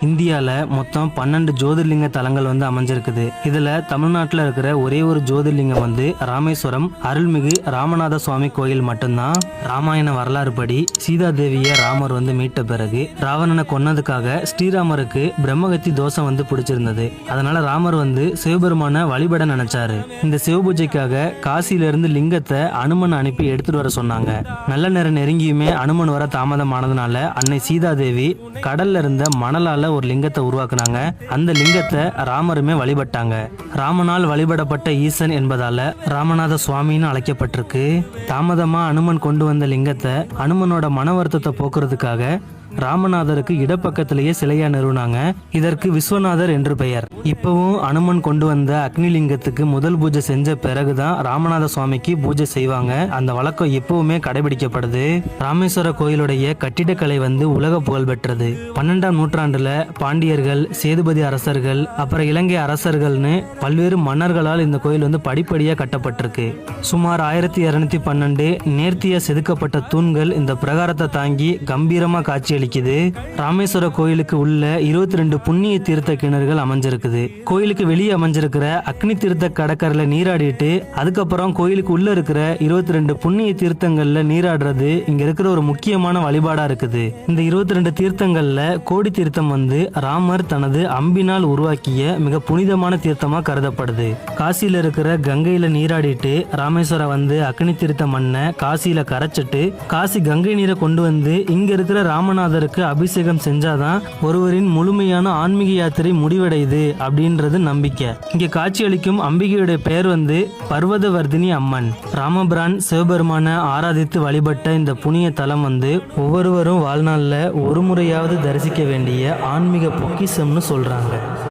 இந்தியால மொத்தம் 12 ஜோதிர்லிங்க தலங்கள் அமைஞ்சிருக்குது. இதுல தமிழ்நாட்டில் இருக்கிற ஒரே ஒரு ஜோதிர்லிங்கம் ராமேஸ்வரம் அருள்மிகு ராமநாத சுவாமி கோயில் மட்டும்தான். ராமாயண வரலாறு படி சீதா தேவிய ராமர் மீட்ட பிறகு ராவணனை கொன்னதுக்காக ஸ்ரீராமருக்கு பிரம்மகத்தி தோஷம் பிடிச்சிருந்தது. அதனால ராமர் சிவபெருமான வழிபட நினைச்சாரு. இந்த சிவபூஜைக்காக காசில இருந்து லிங்கத்தை அனுமன் அனுப்பி எடுத்துட்டு வர சொன்னாங்க. நல்ல நேரம் நெருங்கியுமே அனுமன் வர தாமதமானதுனால அன்னை சீதா தேவி கடல்ல இருந்த மணலால ஒரு லிங்கத்தை உருவாக்குனாங்க. அந்த லிங்கத்தை ராமருமே வழிபட்டாங்க. ராமனால் வழிபடப்பட்ட ஈசன் என்பதால ராமநாத சுவாமின்னு அழைக்கப்பட்டிருக்கு. தாமதமா அனுமன் கொண்டு வந்த லிங்கத்தை அனுமனோட மன வருத்தத்தை போக்குறதுக்காக ராமநாதருக்கு இடப்பக்கத்திலேயே சிலையா நிறுவனாங்க. இதற்கு விஸ்வநாதர் என்று பெயர். இப்பவும் அனுமன் கொண்டு வந்த அக்னிலிங்கத்துக்கு முதல் பூஜை செஞ்ச பிறகுதான் ராமநாத சுவாமிக்கு பூஜை செய்வாங்க. அந்த வழக்கம் இப்பவுமே கடைபிடிக்கப்படுது. ராமேஸ்வர கோயிலுடைய கட்டிடக்கலை உலக புகழ் பெற்றது. 12ஆம் நூற்றாண்டுல பாண்டியர்கள், சேதுபதி அரசர்கள், அப்புறம் இலங்கை அரசர்கள்னு பல்வேறு மன்னர்களால் இந்த கோயில் படிப்படியா கட்டப்பட்டிருக்கு. சுமார் 1212 நேர்த்தியா செதுக்கப்பட்ட தூண்கள் இந்த பிரகாரத்தை தாங்கி கம்பீரமா காட்சி ராமேஸ்வர கோயிலுக்கு உள்ள 22 புண்ணிய தீர்த்த கிணறுகள் அமைஞ்சிருக்குது. கோயிலுக்கு வெளியே அமைஞ்சிருக்கிற அக்னி தீர்த்த கடற்கரையில நீராடிட்டு அதுக்கப்புறம் கோயிலுக்கு உள்ள இருக்கிற 22 புண்ணிய தீர்த்தங்கள்ல நீராடுறது இங்க இருக்கிற ஒரு முக்கியமான வழிபாடா இருக்குது. இந்த 22 தீர்த்தங்கள்ல கோடி தீர்த்தம் ராமர் தனது அம்பினால் உருவாக்கிய மிக புனிதமான தீர்த்தமா கருதப்படுது. காசியில இருக்கிற கங்கையில நீராடிட்டு ராமேஸ்வரம் அக்னி தீர்த்த மண்ணை காசியில கரைச்சிட்டு காசி கங்கை நீரை கொண்டு இங்க இருக்கிற ராமநாதருக்கு அபிஷேகம் செஞ்சாதான் ஒருவரின் முழுமையான ஆன்மீக யாத்திரை முடிவடையுது அப்படின்றது நம்பிக்கை. இங்க காட்சியளிக்கும் அம்பிகையுடைய பெயர் பர்வதவர்தினி அம்மன். ராமபிரான் சிவபெருமான ஆராதித்து வழிபட்ட இந்த புண்ணிய தலம் ஒவ்வொருவரும் வாழ்நாள்ல ஒரு முறையாவது தரிசிக்க வேண்டிய ஆன்மீக பொக்கிஷம்னு சொல்றாங்க.